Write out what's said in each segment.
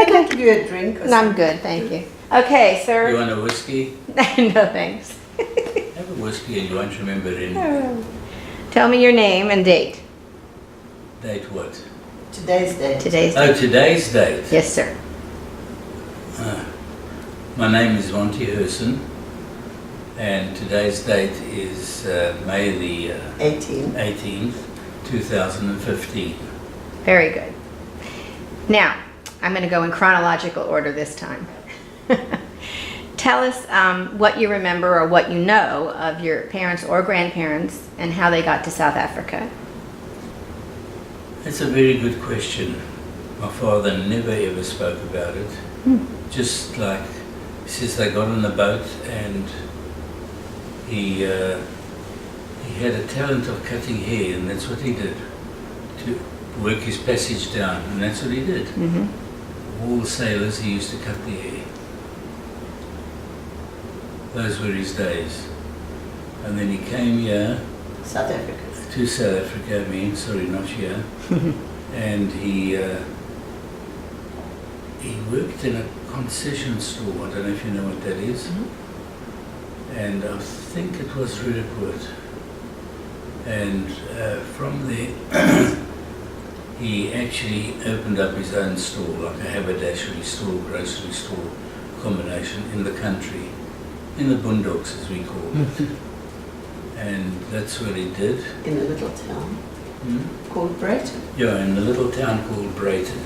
I'd like to do a drink. Or I'm good, thank you. Okay, You sir. want a whiskey? No, thanks. Have a whiskey and you won't remember anything. Tell me your name and date. Date what? Today's date. Today's Oh, date. today's date. Yes, sir. My name is Monty Herson, and today's date is May the 18th, 2015. Very good. Now, I'm going to go in chronological order this time. Tell us what you remember or what you know of your parents or grandparents and how they got to South Africa. That's a very good question. My father never ever spoke about it. Just like, he says they got on the boat and he had a talent of cutting hair, and that's what he did, to work his passage down, and that's what he did. All the sailors, he used to cut their hair. Those were his days. And then he came here, South Africa. to South Africa, sorry, not here. And he worked in a concession store. I don't know if you know what that is. And I think it was Redwood. And from there, he actually opened up his own store, like a haberdashery store, grocery store combination in the country, in the boondocks as we call it. And that's what he did. In a little town called Brayton. Yeah, in a little town called Brayton.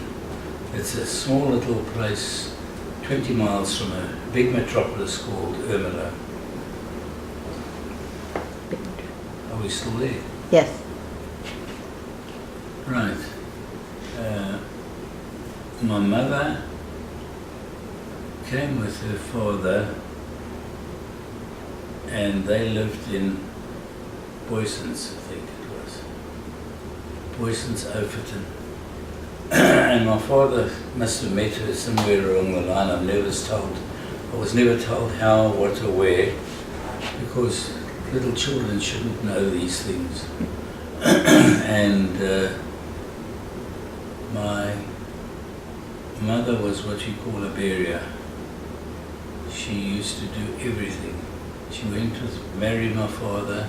It's a small little place 20 miles from a big metropolis called Ermelo. Are we still there? Yes. Right. My mother came with her father and they lived in Boysons, I think it was. Boysons, Overton. And my father must have met her somewhere along the line. I was never told how, what or where, because little children shouldn't know these things. And my mother was what you call a barrier. She used to do everything. She went to marry my father.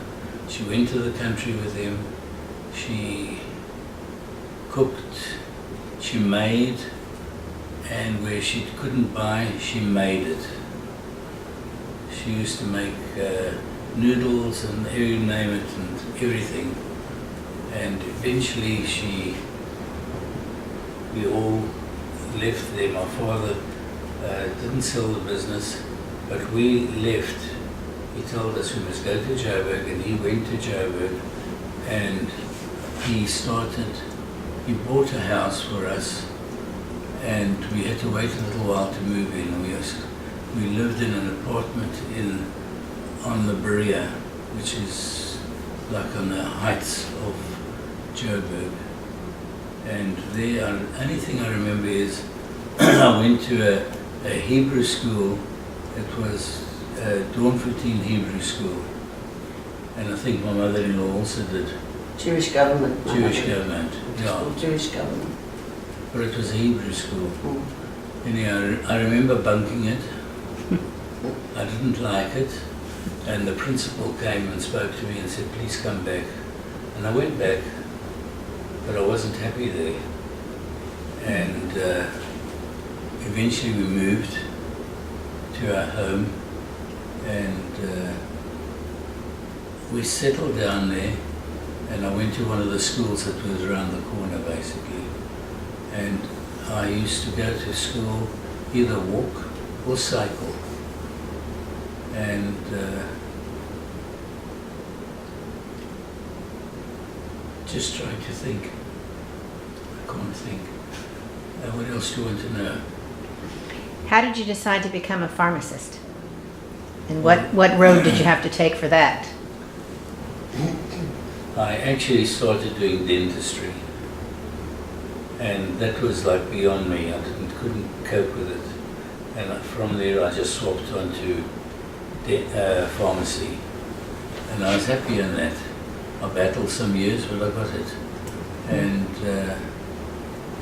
She went to the country with him. She cooked. She made. And where she couldn't buy, she made it. She used to make noodles and you name it and everything. And eventually we all left there. My father didn't sell the business, but we left. He told us we must go to Joburg, and he went to Joburg, and he bought a house for us, and we had to wait a little while to move in. We lived in an apartment on the Berea, which is like on the heights of Joburg. And there, only thing I remember is I went to a Hebrew school. It was Doornfontein Hebrew School. And I think my mother-in-law also did. Jewish government. Jewish government, yeah. Jewish government. But it was a Hebrew school. Anyhow, I remember bunking it. I didn't like it. And the principal came and spoke to me and said, please come back. And I went back, but I wasn't happy there. And eventually we moved to our home, and we settled down there, and I went to one of the schools that was around the corner basically. And I used to go to school, either walk or cycle. And just trying to think. I can't think. What else do you want to know? How did you decide to become a pharmacist? And what road did you have to take for that? I actually started doing dentistry, and that was like beyond me. I couldn't cope with it, and from there I just swapped onto pharmacy, and I was happy in that. I battled some years, but I got it. And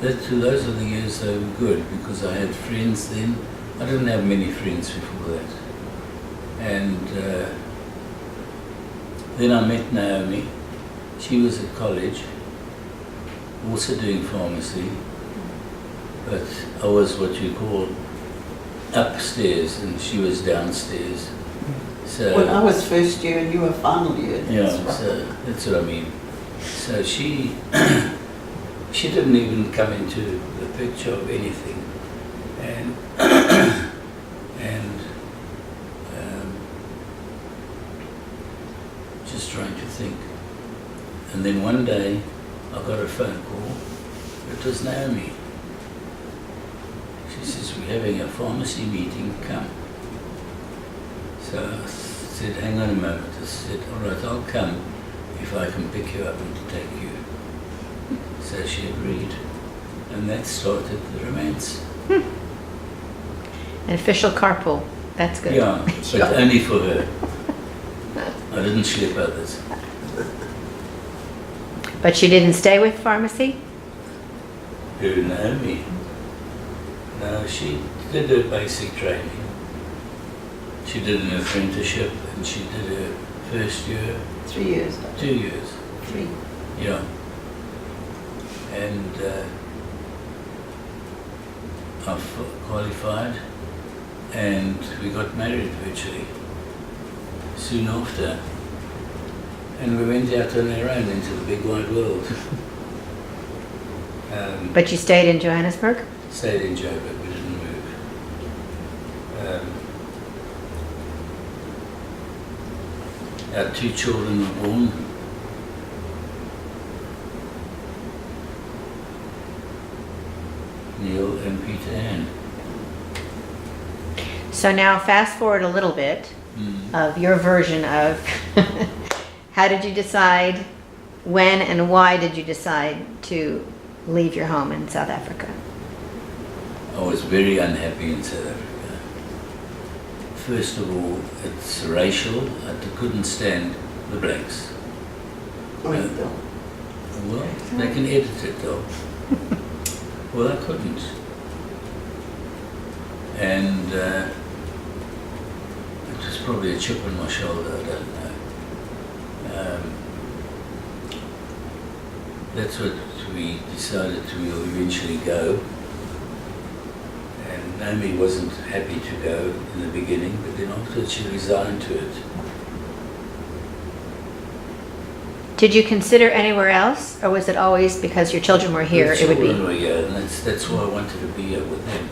Those are the years that were good because I had friends then. I didn't have many friends before that. And then I met Naomi. She was at college, also doing pharmacy, but I was what you call upstairs and she was downstairs. So Well, I was first year and you were final year. yeah, That's right. so that's what I mean. So she she didn't even come into the picture of anything, and and just trying to think. And then one day I got a phone call. It was Naomi. She says, "We're having a pharmacy meeting, come." So I said, "Hang on a moment." I said, "All right, I'll come if I can pick you up and take you." So she agreed, and that started the romance. An official carpool. That's good. Yeah, but only for her. I didn't schlep others. But she didn't stay with pharmacy? Who, Naomi? No, she did her basic training. She did an apprenticeship and she did her first year, 3 years. 2 years. 3. Yeah. And I qualified and we got married virtually soon after. And we went out on our own into the big wide world. But you stayed in Johannesburg? Stayed in Joburg, we didn't move. Our 2 children were born. Neil and Peter Ann. So now fast forward a little bit of your version of how did you decide, when and why did you decide to leave your home in South Africa? I was very unhappy in South Africa. First of all, it's racial. I couldn't stand the blacks. Oh, you don't. Well, they can edit it though. Well, I couldn't. And it was probably a chip on my shoulder, I don't know. That's what we decided to eventually go. And Naomi wasn't happy to go in the beginning, but then afterwards she resigned to it. Did you consider anywhere else, or was it always because your children were here? The It would children be. were here, and that's why I wanted to be here with them.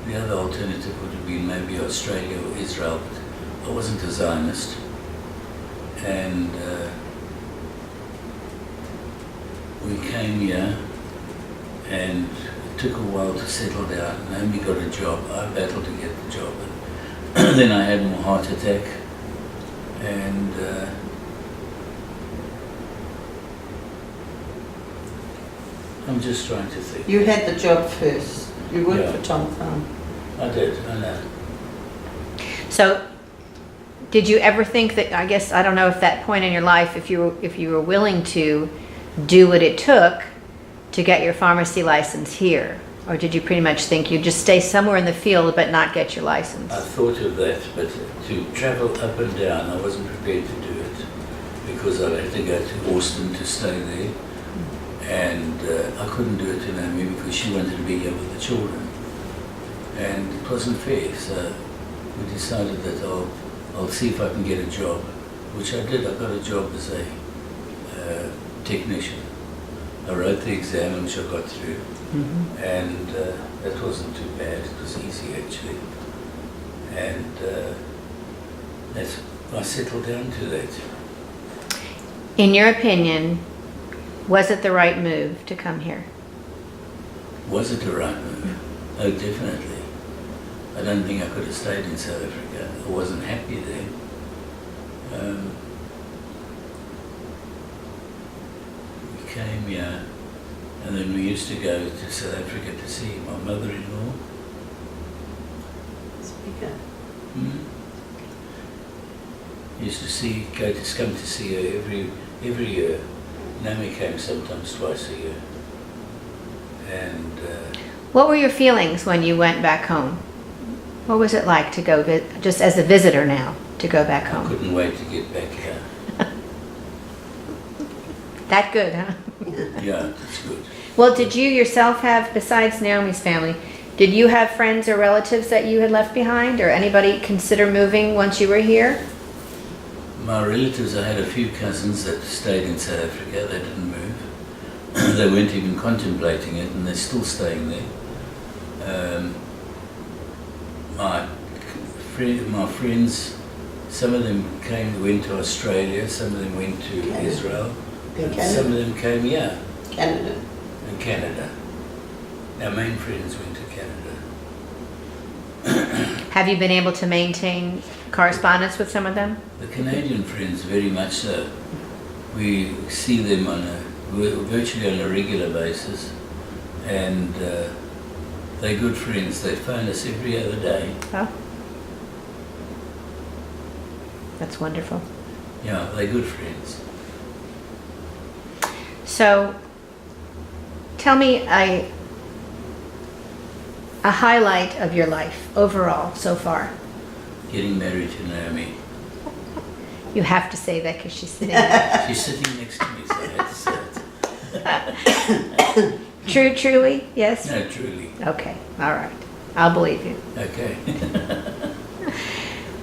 The other alternative would have been maybe Australia or Israel, but I wasn't a Zionist. And we came here, and it took a while to settle down. Naomi got a job. I battled to get the job. And then I had more heart attack, and I'm just trying to think. You had the job first. You worked Yeah. for Tom Farm. I did, I know. So, did you ever think that, I guess, I don't know if that point in your life, if you were willing to do what it took to get your pharmacy license here? Or did you pretty much think you'd just stay somewhere in the field but not get your license? I thought of that, but to travel up and down, I wasn't prepared to do it because I had to go to Austin to stay there. And I couldn't do it to Naomi because she wanted to be here with the children. And it wasn't fair, so we decided that I'll see if I can get a job, which I did. I got a job as a technician. I wrote the exam, which I got through, and that wasn't too bad. It was easy, actually. And I settled down to that. In your opinion, was it the right move to come here? Was it the right move? Oh, definitely. I don't think I could have stayed in South Africa. I wasn't happy there. We came here, and then we used to go to South Africa to see my mother-in-law. Speaker. Used to come to see her every year. Naomi came sometimes twice a year. And What were your feelings when you went back home? What was it like to go, just as a visitor now, to go back I home? couldn't wait to get back here. That good, huh? Yeah, it's good. Well, did you yourself have, besides Naomi's family, did you have friends or relatives that you had left behind, or anybody consider moving once you were here? My relatives, I had a few cousins that stayed in South Africa. They didn't move. They weren't even contemplating it, and they're still staying there. My friends, some of them went to Australia, some of them went to Israel, and some of them came here. Canada. In Canada. Our main friends went to Canada. Have you been able to maintain correspondence with some of them? The Canadian friends, very much so. We see them virtually on a regular basis, and they're good friends. They phone us every other day. Oh. That's wonderful. Yeah, they're good friends. So, tell me a highlight of your life overall so far. Getting married to Naomi. You have to say that because she's sitting there. She's sitting next to me, so I had to say it. Truly? Yes? No, truly. Okay, all right. I'll believe you. Okay.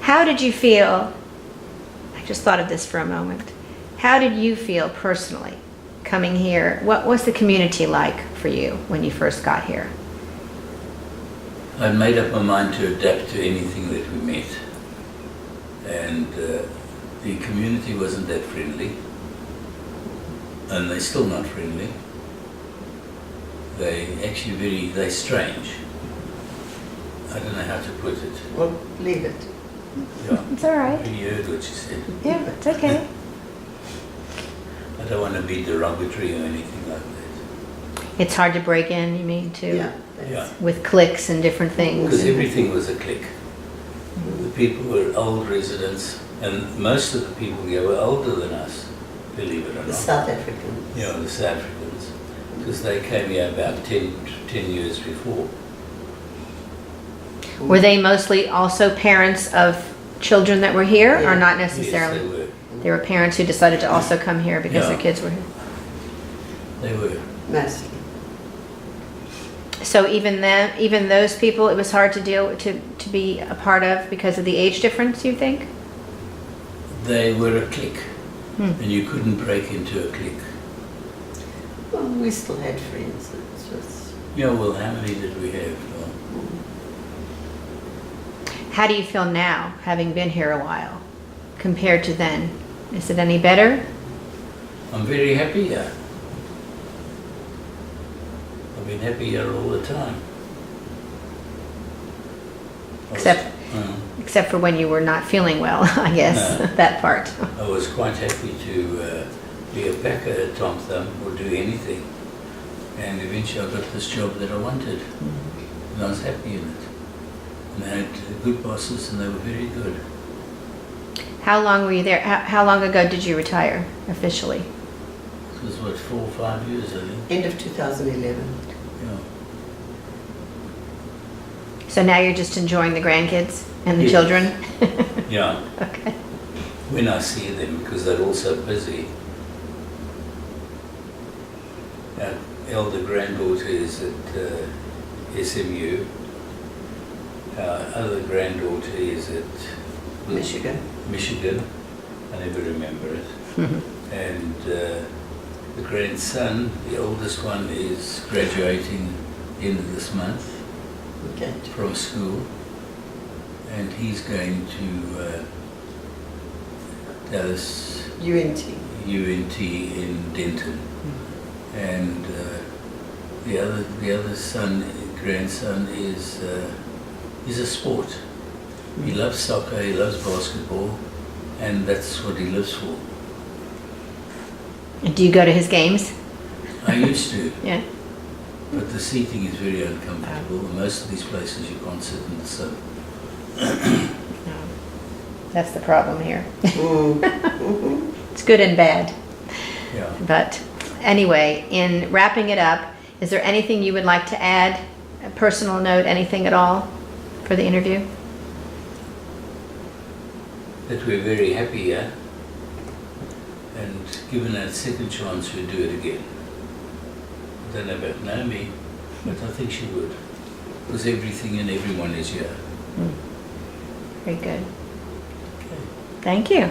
How did you feel? I just thought of this for a moment. How did you feel personally coming here? What was the community like for you when you first got here? I'd made up my mind to adapt to anything that we met. And the community wasn't that friendly. And they're still not friendly. They're strange. I don't know how to put it. Well, leave it. Yeah. It's all right. You heard what she said. Yeah, it's okay. I don't want to be derogatory or anything like that. It's hard to break in, you mean, too? Yeah. Yeah. With clicks and different things. Because everything was a clique. The people were old residents, and most of the people here were older than us, believe it or The not. South Africans. Yeah, the South Africans. Because they came here about 10 years before. Were they mostly also parents of children that were here, or Yeah. not Yes, necessarily? they were. They were parents who decided to also come here because Yeah. their kids were here. They were. Mostly. So even those people, it was hard to be a part of because of the age difference, you think? They were a clique. Hmm. And you couldn't break into a clique. Well, we still had friends. It's just, Yeah, well, how many did we have? Well, How do you feel now, having been here a while, compared to then? Is it any better? I'm very happy here. I've been happy here all the time. Except for when you were not feeling well, I guess, No. that part. I was quite happy to be a packer at Tom Thumb or do anything. And eventually I got this job that I wanted. And I was happy in it. And I had good bosses and they were very good. How long were you there? How long ago did you retire officially? It was, what, 4 or 5 years, I think. end of 2011. Yeah. So now you're just enjoying the grandkids and the Yes. children? Yeah. Okay. When I see them, because they're all so busy. Our elder granddaughter is at SMU. Our other granddaughter is at Michigan. Michigan. I never remember it. And the grandson, the oldest one, is graduating end of this month Okay. from school. And he's going to Dallas UNT. UNT in Denton. And the other grandson is he's a sport. He loves soccer, he loves basketball, and that's what he lives for. Do you go to his games? I used to, Yeah. but the seating is very uncomfortable. And most of these places you can't sit in the sun. No. That's the problem here. Mm. It's good and bad. Yeah. But anyway, in wrapping it up, Is there anything you would like to add? A personal note, anything at all for the interview? That we're very happy here, and given a second chance, we'd do it again. I don't know about Naomi, but I think she would, because everything and everyone is here. Very good. Okay. Thank you.